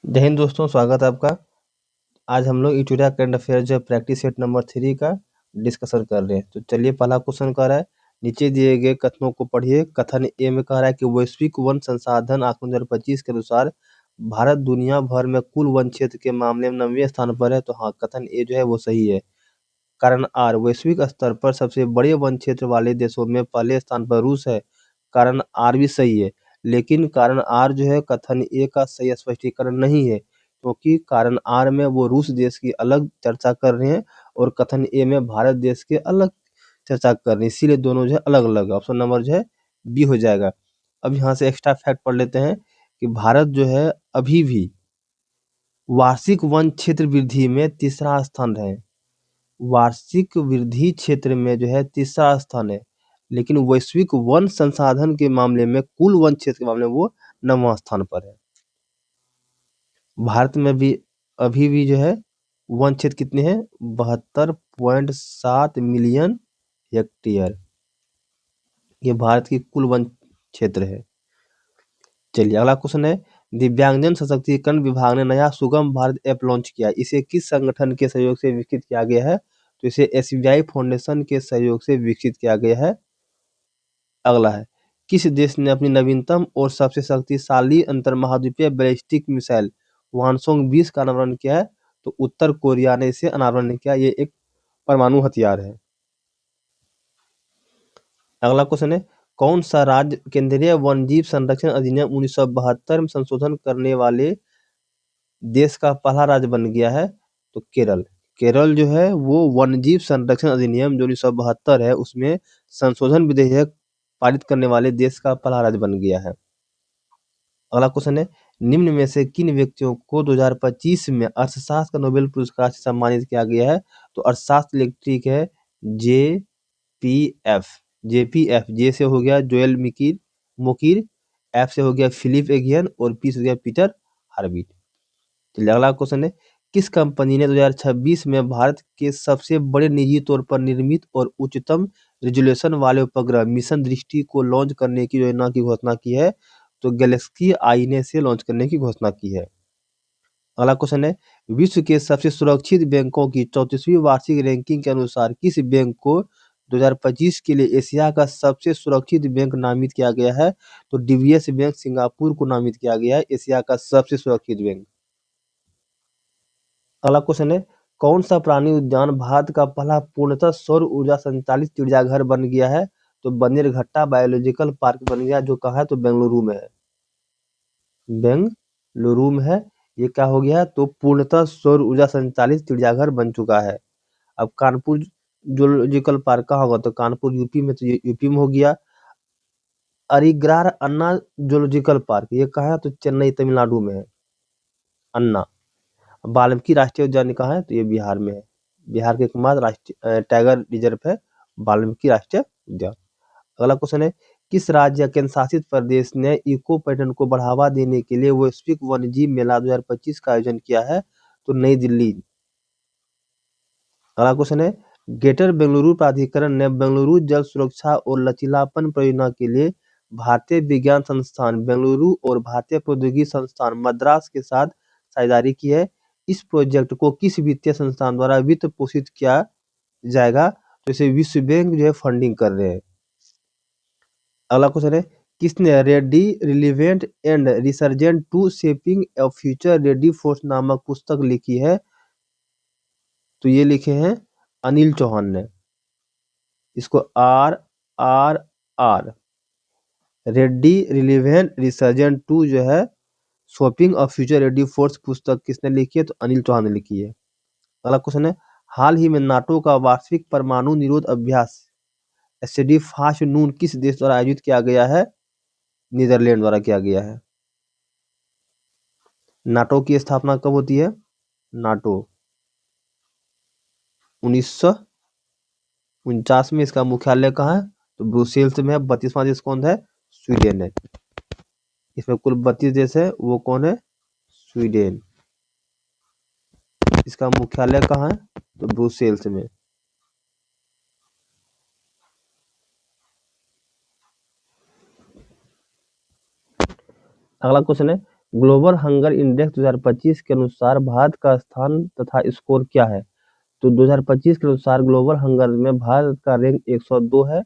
जय हिंद दोस्तों, स्वागत है आपका। आज हम लोग इंडिया करंट अफेयर जो प्रैक्टिस सेट नंबर 3 का डिस्कशन कर रहे हैं। तो चलिए, पहला क्वेश्चन कह रहा है, नीचे दिए गए कथनों को पढ़िए। कथन ए में कह रहा है कि वैश्विक वन संसाधन आंकड़ों 2025 के अनुसार भारत दुनिया भर में कुल वन क्षेत्र के मामले में 9वें स्थान पर है। तो हाँ, कथन ए जो है वो सही है। कारण आर, वैश्विक स्तर पर सबसे बड़े वन क्षेत्र वाले देशों में पहले स्थान पर रूस है। कारण आर भी सही है, लेकिन कारण आर जो है कथन ए का सही स्पष्टीकरण नहीं है, क्योंकि कारण आर में वो रूस देश की अलग चर्चा कर रहे हैं और कथन ए में भारत देश के अलग चर्चा कर रहे हैं, इसीलिए दोनों जो है अलग अलग। ऑप्शन नंबर जो है बी हो जाएगा। अब यहाँ से एक्स्ट्रा फैक्ट पढ़ लेते हैं कि भारत जो है अभी भी वार्षिक वन क्षेत्र वृद्धि में तीसरा स्थान है। वार्षिक वृद्धि क्षेत्र में जो है तीसरा स्थान है, लेकिन वैश्विक वन संसाधन के मामले में, कुल वन क्षेत्र के मामले में वो 9वां स्थान पर है। भारत में भी अभी भी जो है वन क्षेत्र कितने हैं? 72.7 मिलियन हेक्टेयर। ये भारत की कुल वन क्षेत्र है। चलिए, अगला क्वेश्चन है, दिव्यांगजन सशक्तिकरण विभाग ने नया सुगम भारत ऐप लॉन्च किया। इसे किस संगठन के सहयोग से विकसित किया गया है? तो इसे एसबीआई फाउंडेशन के सहयोग से विकसित किया गया है। अगला है, किस देश ने अपनी नवीनतम और सबसे शक्तिशाली अंतर्महाद्वीपीय बैलिस्टिक मिसाइल वानसोंग 20 का अनावरण किया है? तो उत्तर कोरिया ने इसे अनावरण किया। ये एक परमाणु हथियार है। अगला क्वेश्चन है, कौन सा राज्य केंद्रीय वन्यजीव संरक्षण अधिनियम 1972 में संशोधन करने वाले देश का पहला राज्य बन गया है? तो केरल। केरल जो है वो वन्यजीव संरक्षण अधिनियम जो 1972 है उसमें संशोधन विधेयक पारित करने वाले देश का पहला राज्य बन गया है। अगला क्वेश्चन है, निम्न में से किन व्यक्तियों को 2025 में अर्थशास्त्र का नोबेल पुरस्कार से सम्मानित किया गया है? तो अर्थशास्त्र इलेक्ट्रिक है JPF। JPF, जे से हो गया जोएल मोकीर, एफ से हो गया फिलिप एगियन और पी से हो गया पीटर हार्विट। चलिए, अगला क्वेश्चन है, किस कंपनी ने 2026 में भारत के सबसे बड़े निजी तौर पर निर्मित और उच्चतम रिजोल्यूशन वाले उपग्रह मिशन दृष्टि को लॉन्च करने की योजना की घोषणा की है? तो गैलेक्सी आई ने इसे लॉन्च करने की घोषणा की है। अगला क्वेश्चन है, विश्व के सबसे सुरक्षित बैंकों की 34वीं वार्षिक रैंकिंग के अनुसार किस बैंक को 2025 के लिए एशिया का सबसे सुरक्षित बैंक नामित किया गया है? तो डीबीएस बैंक सिंगापुर को नामित किया गया है एशिया का सबसे सुरक्षित बैंक। अगला क्वेश्चन है, कौन सा प्राणी उद्यान भारत का पहला पूर्णतः सौर ऊर्जा संचालित चिड़ियाघर बन गया है? तो बन्नेरघट्टा बायोलॉजिकल पार्क बन गया, जो कहाँ है? तो बेंगलुरु में है। बेंगलुरु में है। ये क्या हो गया है? तो पूर्णतः सौर ऊर्जा संचालित चिड़ियाघर बन चुका है। अब कानपुर जूलॉजिकल पार्क कहाँ होगा? तो कानपुर यूपी में, तो ये यूपी में हो गया। अलीगढ़ अन्ना जूलॉजिकल पार्क, ये कहाँ है? तो चेन्नई तमिलनाडु में है। अन्ना। वाल्मीकि राष्ट्रीय उद्यान कहाँ है? तो ये बिहार में है। बिहार के एकमात्र राष्ट्रीय टाइगर रिजर्व है वाल्मीकि राष्ट्रीय उद्यान। अगला क्वेश्चन है, किस राज्य या केंद्र शासित प्रदेश ने इको पर्यटन को बढ़ावा देने के लिए वैश्विक वन्यजीव मेला 2025 का आयोजन किया है? तो नई दिल्ली। अगला क्वेश्चन है, ग्रेटर बेंगलुरु प्राधिकरण ने बेंगलुरु जल सुरक्षा और लचीलापन परियोजना के लिए भारतीय विज्ञान संस्थान बेंगलुरु और भारतीय प्रौद्योगिकी संस्थान मद्रास के साथ साझेदारी की है। इस प्रोजेक्ट को किस वित्तीय संस्थान द्वारा वित्त पोषित किया जाएगा? तो इसे विश्व बैंक जो है फंडिंग कर रहे हैं। अगला क्वेश्चन है, किसने ready relevant and resurgent to shaping a future ready force नामक पुस्तक लिखी है? तो ये लिखे हैं अनिल चौहान ने। इसको RRR ready relevant resurgent to जो है shopping of future ready force पुस्तक किसने लिखी है? तो अनिल चौहान ने लिखी है। अगला क्वेश्चन है, हाल ही में नाटो का वार्षिक परमाणु निरोध अभ्यास एसडी फास्ट नून किस देश द्वारा आयोजित किया गया है? नीदरलैंड द्वारा किया गया है। नाटो की स्थापना कब होती है? नाटो 1949 में। इसका मुख्यालय कहाँ है? तो ब्रुसेल्स में है। 32वां देश कौन है? स्वीडन है। इसमें कुल 32 देश है, वो कौन है? स्वीडन। इसका मुख्यालय कहाँ है? तो ब्रुसेल्स में। अगला क्वेश्चन है, ग्लोबल हंगर इंडेक्स 2025 के अनुसार भारत का स्थान तथा स्कोर क्या है? तो 2025 के अनुसार ग्लोबल हंगर में भारत का रैंक 102 है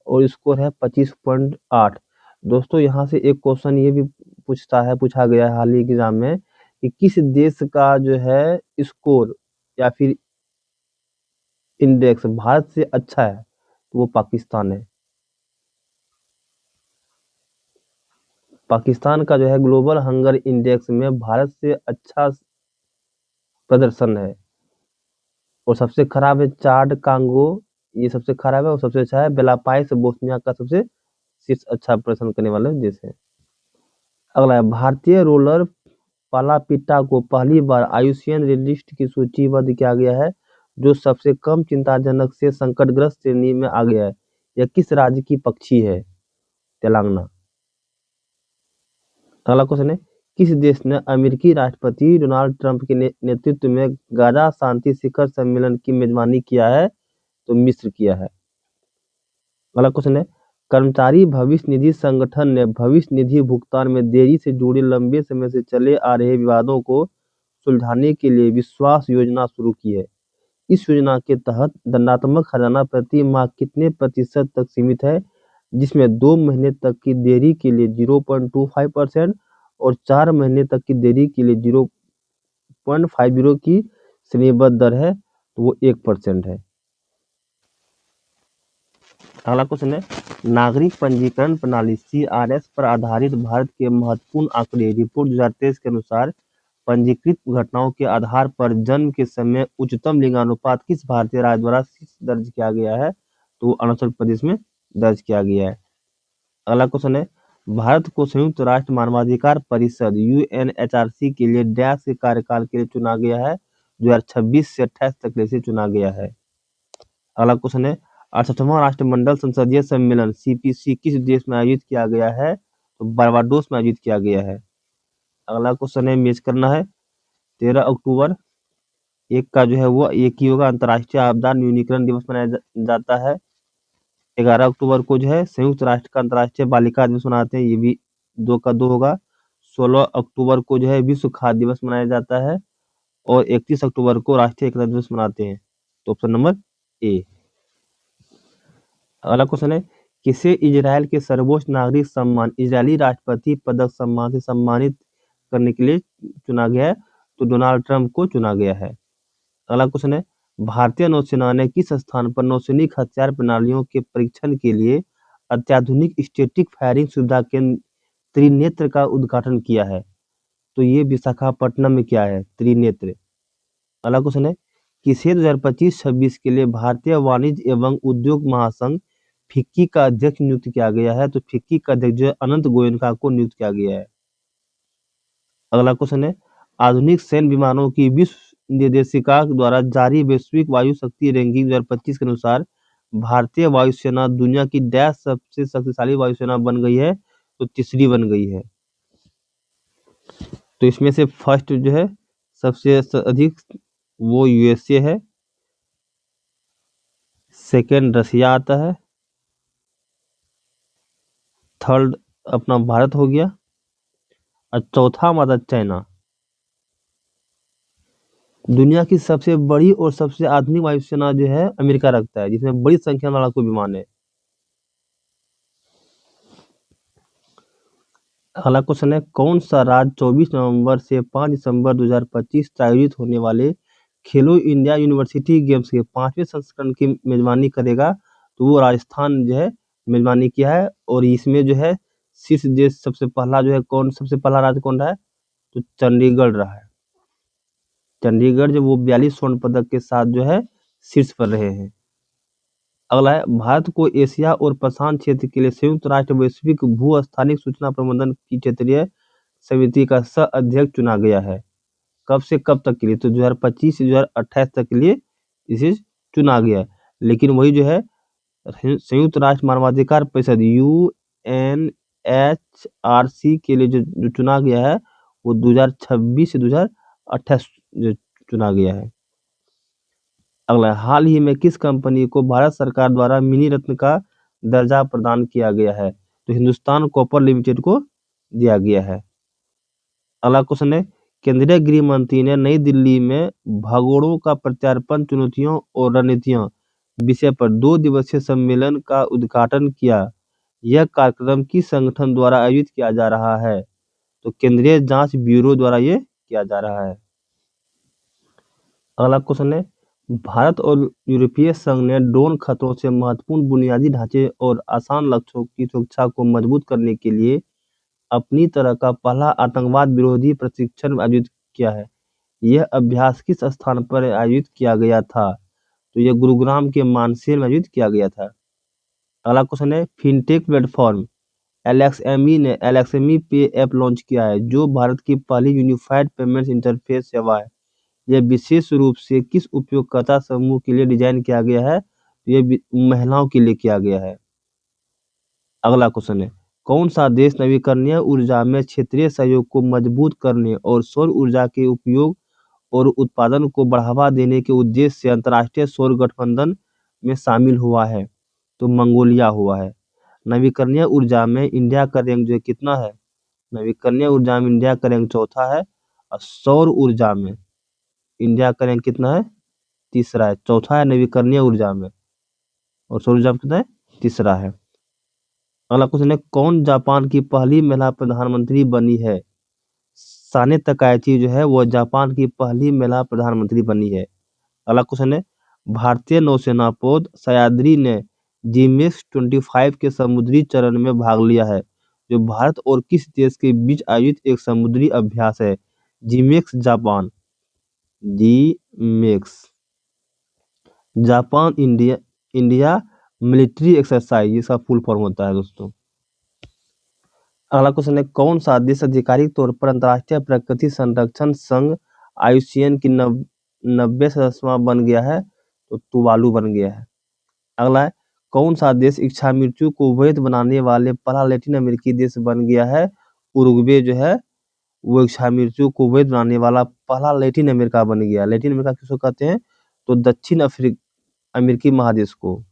और स्कोर है 25.8। दोस्तों यहाँ से एक क्वेश्चन ये भी पूछा गया है हाल ही के एग्जाम में कि किस देश का जो है स्कोर या फिर इंडेक्स भारत से अच्छा है, तो वो पाकिस्तान है। पाकिस्तान का जो है ग्लोबल हंगर इंडेक्स में भारत से अच्छा प्रदर्शन है। और सबसे खराब है चाड कांगो, ये सबसे खराब है, और सबसे अच्छा है बेलापाइस बोस्निया का सबसे शीर्ष अच्छा प्रदर्शन करने वाले देश है। अगला है भारतीय रोलर पालापिट्टा को पहली बार आईयूसीएन रेड लिस्ट की सूचीबद्ध किया गया है, जो सबसे कम चिंताजनक से संकटग्रस्त श्रेणी में आ गया है। यह किस राज्य की पक्षी है? तेलंगाना। अगला क्वेश्चन है किस देश ने अमेरिकी राष्ट्रपति डोनाल्ड ट्रंप के नेतृत्व में गाजा शांति शिखर सम्मेलन की मेजबानी किया है? तो मिस्र किया है। अगला क्वेश्चन है कर्मचारी भविष्य निधि संगठन ने भविष्य निधि भुगतान में देरी से जुड़े लंबे समय से चले आ रहे विवादों को सुलझाने के लिए विश्वास योजना शुरू की है। इस योजना के तहत दंडात्मक हर्जाना प्रति माह कितने प्रतिशत तक सीमित है, जिसमें 2 महीने तक की देरी के लिए 0.25% और 4 महीने तक की देरी के लिए 0.50 की श्रेणीबद्ध दर है, तो वो 1% है। अगला क्वेश्चन है नागरिक पंजीकरण प्रणाली CRS पर आधारित भारत के महत्वपूर्ण आंकड़े रिपोर्ट 2023 के अनुसार पंजीकृत घटनाओं के आधार पर जन्म के समय उच्चतम लिंगानुपात किस भारतीय राज्य द्वारा दर्ज किया गया है? तो अरुणाचल प्रदेश में दर्ज किया गया है। अगला क्वेश्चन है भारत को संयुक्त राष्ट्र मानवाधिकार परिषद UNHRC के लिए डैश के कार्यकाल के लिए चुना गया है? 2026 से 28 तक के लिए चुना गया है। अगला क्वेश्चन है 68वां राष्ट्रमंडल संसदीय सम्मेलन CPC किस देश में आयोजित किया गया है? तो बारबाडोस में आयोजित किया गया है। अगला क्वेश्चन है मैच करना है 13 अक्टूबर एक का जो है वो एक ही होगा अंतर्राष्ट्रीय आपदा न्यूनीकरण दिवस मनाया जाता है। 11 अक्टूबर को जो है संयुक्त राष्ट्र का अंतर्राष्ट्रीय बालिका दिवस मनाते हैं, ये भी 2 का 2 होगा। 16 अक्टूबर को जो है विश्व खाद्य दिवस मनाया जाता है और 31 अक्टूबर को राष्ट्रीय एकता दिवस मनाते हैं। तो ऑप्शन नंबर ए। अगला क्वेश्चन है किसे इजराइल के सर्वोच्च नागरिक सम्मान इजरायली राष्ट्रपति पदक सम्मान से सम्मानित करने के लिए चुना गया है? तो डोनाल्ड ट्रंप को चुना गया है। अगला क्वेश्चन है भारतीय नौसेना ने किस स्थान पर नौसैनिक हथियार प्रणालियों के परीक्षण के लिए अत्याधुनिक स्टैटिक फायरिंग सुविधा के त्रिनेत्र का उद्घाटन किया है? तो ये विशाखापट्टनम में क्या है? त्रिनेत्र। अगला क्वेश्चन है किसे 2025-26 के लिए भारतीय वाणिज्य एवं उद्योग महासंघ फिक्की का अध्यक्ष नियुक्त किया गया है? तो फिक्की का अध्यक्ष जो है अनंत गोयनका को नियुक्त किया गया है। अगला क्वेश्चन है आधुनिक सैन्य विमानों की विश्व निर्देशिका द्वारा जारी वैश्विक वायु शक्ति रैंकिंग 2025 के अनुसार भारतीय वायुसेना दुनिया की डैश सबसे शक्तिशाली वायुसेना बन गई है? तो तीसरी बन गई है। तो इसमें से फर्स्ट जो है सबसे अधिक वो USA है, सेकेंड रसिया आता है, थर्ड अपना भारत हो गया और चौथा हमारा चाइना। दुनिया की सबसे बड़ी और सबसे आधुनिक वायुसेना जो है अमेरिका रखता है, जिसमें बड़ी संख्या में लड़ाकू विमान है। अगला क्वेश्चन है कौन सा राज्य 24 नवंबर से 5 दिसंबर 2025 तक आयोजित होने वाले खेलो इंडिया यूनिवर्सिटी गेम्स के 5वें संस्करण की मेजबानी करेगा? तो वो राजस्थान जो है मेजबानी किया है और इसमें जो है शीर्ष देश सबसे पहला जो है सबसे पहला राज्य कौन रहा है? तो चंडीगढ़ रहा है। चंडीगढ़ जो वो 42 स्वर्ण पदक के साथ जो है शीर्ष पर रहे हैं। अगला है भारत को एशिया और प्रशांत क्षेत्र के लिए संयुक्त राष्ट्र वैश्विक भू स्थानिक सूचना प्रबंधन की क्षेत्रीय समिति का सह अध्यक्ष चुना गया है। कब से कब तक के लिए? तो 2025 से 2028 तक के लिए इसे चुना गया है। लेकिन वही जो है संयुक्त राष्ट्र मानवाधिकार परिषद UNHRC के लिए जो चुना गया है वो 2026 से 2028 जो चुना गया है। अगला हाल ही में किस कंपनी को भारत सरकार द्वारा मिनी रत्न का दर्जा प्रदान किया गया है? तो हिंदुस्तान कॉपर लिमिटेड को दिया गया है। अगला क्वेश्चन है, केंद्रीय गृह मंत्री ने नई दिल्ली में भगोड़ों का प्रत्यार्पण, चुनौतियों और रणनीतियां विषय पर 2 दिवसीय सम्मेलन का उद्घाटन किया। यह कार्यक्रम किस संगठन द्वारा आयोजित किया जा रहा है? तो केंद्रीय जांच ब्यूरो द्वारा ये किया जा रहा है। अगला क्वेश्चन है, भारत और यूरोपीय संघ ने ड्रोन खतरों से महत्वपूर्ण बुनियादी ढांचे और आसान लक्ष्यों की सुरक्षा को मजबूत करने के लिए अपनी तरह का पहला आतंकवाद विरोधी प्रशिक्षण आयोजित किया है। यह अभ्यास किस स्थान पर आयोजित किया गया था? तो यह गुरुग्राम के मानसेर में आयोजित किया गया था। अगला क्वेश्चन है, फिनटेक प्लेटफॉर्म एलएक्सएमई ने एलएक्सएमई पे ऐप लॉन्च किया है, जो भारत की पहली यूनिफाइड पेमेंट्स इंटरफेस सेवा है। यह विशेष रूप से किस उपयोगकर्ता समूह के लिए डिजाइन किया गया है? तो यह महिलाओं के लिए किया गया है। अगला क्वेश्चन है, कौन सा देश नवीकरणीय ऊर्जा में क्षेत्रीय सहयोग को मजबूत करने और सौर ऊर्जा के उपयोग और उत्पादन को बढ़ावा देने के उद्देश्य से अंतर्राष्ट्रीय सौर गठबंधन में शामिल हुआ है? तो मंगोलिया हुआ है। नवीकरणीय ऊर्जा में इंडिया का रैंक जो है कितना है? नवीकरणीय ऊर्जा में इंडिया का रैंक चौथा है, और सौर ऊर्जा में इंडिया का रैंक कितना है? तीसरा है। चौथा है नवीकरणीय ऊर्जा में, और सौर ऊर्जा में कितना है? तीसरा है। अगला क्वेश्चन है, कौन जापान की पहली महिला प्रधानमंत्री बनी है? साने तकाइची जो है वो जापान की पहली महिला प्रधानमंत्री बनी है। अगला क्वेश्चन है, भारतीय नौसेना पोत सह्याद्री ने जीमेक्स 25 के समुद्री चरण में भाग लिया है, जो भारत और किस देश के बीच आयोजित एक समुद्री अभ्यास है? JIMEX Japan. JIMEX Japan India India military exercise, इसका फुल फॉर्म होता है दोस्तों। अगला क्वेश्चन है, कौन सा देश आधिकारिक तौर पर अंतर्राष्ट्रीय प्रकृति संरक्षण संघ आईयूसीएन की 90 सदस्य बन गया है? तो तुवालू बन गया है। अगला है, कौन सा देश इच्छा मृत्यु को वैध बनाने वाले पहला लैटिन अमेरिकी देश बन गया है? उरुग्वे जो है वो इच्छा मृत्यु को वैध बनाने वाला पहला लैटिन अमेरिका बन गया। लैटिन अमेरिका किसको कहते हैं? तो दक्षिण अमेरिकी महादेश को,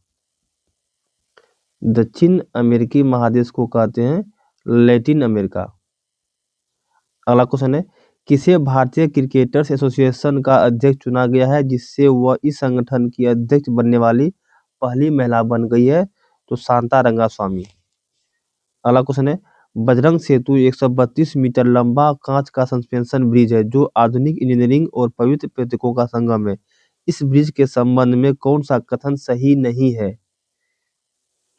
दक्षिण अमेरिकी महादेश को कहते हैं लैटिन अमेरिका। अगला क्वेश्चन है, किसे भारतीय क्रिकेटर्स एसोसिएशन का अध्यक्ष चुना गया है, जिससे वह इस संगठन की अध्यक्ष बनने वाली पहली महिला बन गई है? तो शांता रंगास्वामी। अगला क्वेश्चन है, बजरंग सेतु 132 मीटर लंबा कांच का सस्पेंशन ब्रिज है, जो आधुनिक इंजीनियरिंग और पवित्र प्रतीकों का संगम है। इस ब्रिज के संबंध में कौन सा कथन सही नहीं है?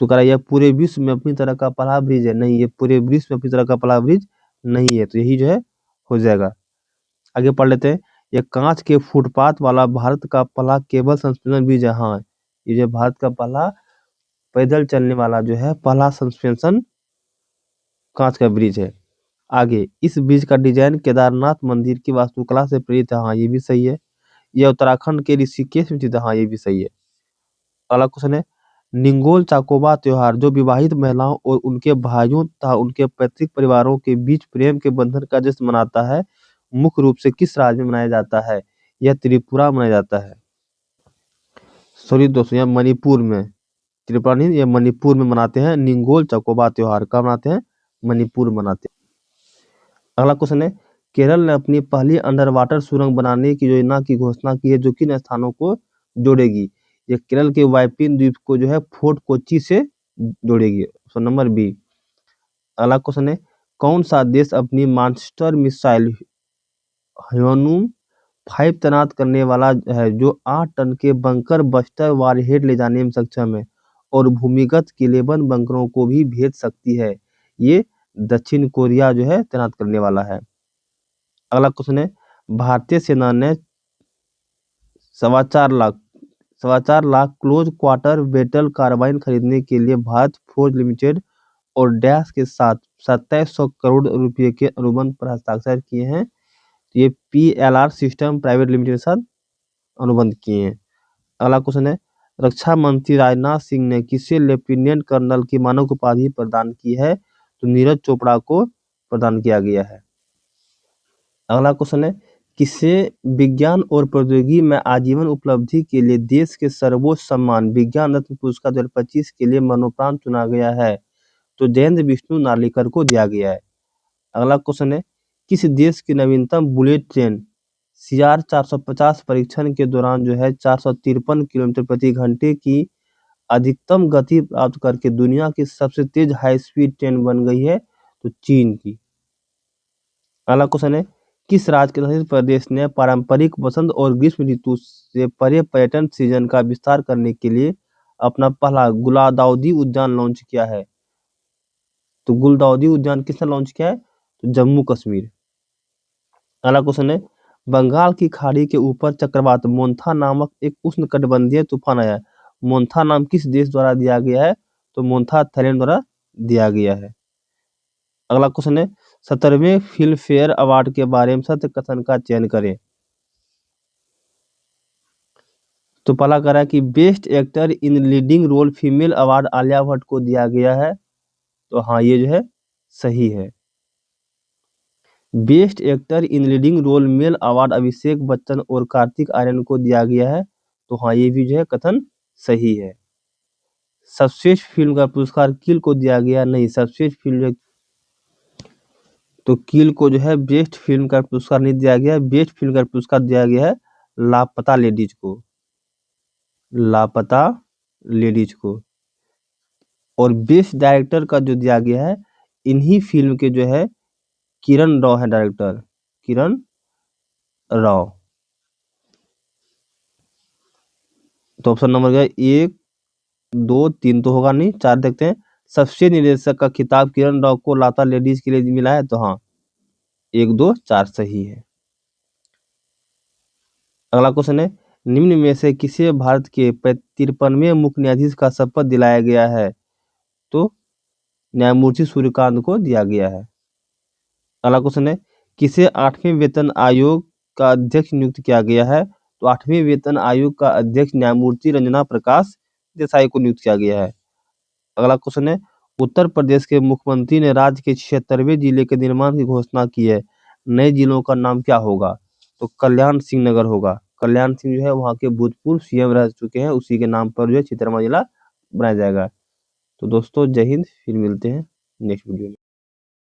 तो कह रहा है यह पूरे विश्व में अपनी तरह का पहला ब्रिज है। नहीं, ये पूरे विश्व में अपनी तरह का पहला ब्रिज नहीं है, तो यही जो है हो जाएगा। आगे पढ़ लेते हैं, यह कांच के फुटपाथ वाला भारत का पहला केबल सस्पेंशन ब्रिज है। हाँ, ये जो भारत का पहला पैदल चलने वाला जो है पहला सस्पेंशन कांच का ब्रिज है। आगे, इस ब्रिज का डिजाइन केदारनाथ मंदिर की वास्तुकला से प्रेरित है। हाँ, ये भी सही है। यह उत्तराखंड के ऋषिकेश में स्थित है। हाँ, ये भी सही है। अगला क्वेश्चन है, निंगोल चाकोबा त्योहार जो विवाहित महिलाओं और उनके भाइयों तथा उनके पैतृक परिवारों के बीच प्रेम के बंधन का जश्न मनाता है, मुख्य रूप से किस राज्य में मनाया जाता है? यह त्रिपुरा में मनाया जाता है। सॉरी दोस्तों, यह मणिपुर में, त्रिपुरा नहीं, यह मणिपुर में मनाते हैं। निंगोल चकोबा त्योहार कब मनाते हैं? मणिपुर में मनाते हैं। अगला क्वेश्चन है, केरल ने अपनी पहली अंडर वाटर सुरंग बनाने की योजना की घोषणा की है, जो किन स्थानों को जोड़ेगी? ये केरल के वाइपिन द्वीप को जो है फोर्ट कोच्चि से जोड़ेगी। So number B. अगला क्वेश्चन है, कौन सा देश अपनी मानचेस्टर मिसाइल ह्योनुम 5 तैनात करने वाला है, जो 8 टन के बंकर बस्टर वारहेड ले जाने में सक्षम है और भूमिगत किलेबंद बंकरों को भी भेज सकती है? ये दक्षिण कोरिया जो है तैनात करने वाला है। अगला क्वेश्चन है, भारतीय सेना ने 4.25 lakh close quarter battle carbine खरीदने के लिए भारत फोर्ज लिमिटेड और डैश के साथ 2700 करोड़ रुपए के अनुबंध पर हस्ताक्षर किए हैं। ये PLR सिस्टम प्राइवेट लिमिटेड के साथ अनुबंध किए हैं। अगला क्वेश्चन है, रक्षा मंत्री राजनाथ सिंह ने किसे लेफ्टिनेंट कर्नल की मानद उपाधि प्रदान की है? तो नीरज चोपड़ा को प्रदान किया गया है। अगला क्वेश्चन है, किसे विज्ञान और प्रौद्योगिकी में आजीवन उपलब्धि के लिए देश के सर्वोच्च सम्मान विज्ञान रत्न पुरस्कार 2025 के लिए मरणोपरांत चुना गया है? तो जयेंद्र विष्णु नार्लिकर को दिया गया है। अगला क्वेश्चन है, किस देश की नवीनतम बुलेट ट्रेन CR 450 परीक्षण के दौरान जो है 453 किलोमीटर प्रति घंटे की अधिकतम गति प्राप्त करके दुनिया की सबसे तेज हाई स्पीड ट्रेन बन गई है? तो चीन की। अगला क्वेश्चन है, किस राज्य के संबंधित प्रदेश ने पारंपरिक वसंत और ग्रीष्म ऋतु से परे पर्यटन सीजन का विस्तार करने के लिए अपना पहला गुलदाउदी उद्यान लॉन्च किया है? तो गुलदाउदी उद्यान किसने लॉन्च किया है? तो जम्मू कश्मीर। अगला क्वेश्चन है, बंगाल की खाड़ी के ऊपर चक्रवात मोन्था नामक एक उष्णकटिबंधीय तूफान आया है। मोन्था नाम किस देश द्वारा दिया गया है? तो मोन्था थाईलैंड द्वारा दिया गया है। अगला क्वेश्चन है, 17वें फिल्म फेयर अवार्ड के बारे में सत्य कथन का चयन करें। तो पहला कह रहा है कि best actor in leading role female award Alia Bhatt को दिया गया है। तो हाँ, ये जो है सही है। Best actor in leading role male award Abhishek Bachchan और कार्तिक आर्यन को दिया गया है। तो हाँ, ये भी जो है कथन सही है। सर्वश्रेष्ठ फिल्म का पुरस्कार किल को दिया गया नहीं। सर्वश्रेष्ठ फिल्म तो किल को जो है बेस्ट फिल्म का पुरस्कार नहीं दिया गया। बेस्ट फिल्म का पुरस्कार दिया गया है लापता लेडीज को। लापता लेडीज को। और बेस्ट डायरेक्टर का जो दिया गया है इन्हीं फिल्म के जो है किरण राव है डायरेक्टर, किरण राव। तो ऑप्शन नंबर गया 1 2 3 तो होगा नहीं, 4 देखते हैं। सबसे निर्देशक का खिताब किरण राव को लाता लेडीज के लिए मिला है। तो हाँ, 1 2 4 सही है। अगला क्वेश्चन है, निम्न में से किसे भारत के 53वें मुख्य न्यायाधीश का शपथ दिलाया गया है? तो न्यायमूर्ति सूर्यकांत को दिया गया है। अगला क्वेश्चन है, किसे 8वें वेतन आयोग का अध्यक्ष नियुक्त किया गया है? तो 8वें वेतन आयोग का अध्यक्ष न्यायमूर्ति रंजना प्रकाश देसाई को नियुक्त किया गया है। अगला क्वेश्चन है, उत्तर प्रदेश के मुख्यमंत्री ने राज्य के 76वें जिले के निर्माण की घोषणा की है। नए जिलों का नाम क्या होगा? तो कल्याण सिंह नगर होगा। कल्याण सिंह जो है वहाँ के भूतपूर्व CM रह चुके हैं, उसी के नाम पर जो है छितरमा जिला बनाया जाएगा। तो दोस्तों जय हिंद, फिर मिलते हैं नेक्स्ट वीडियो में।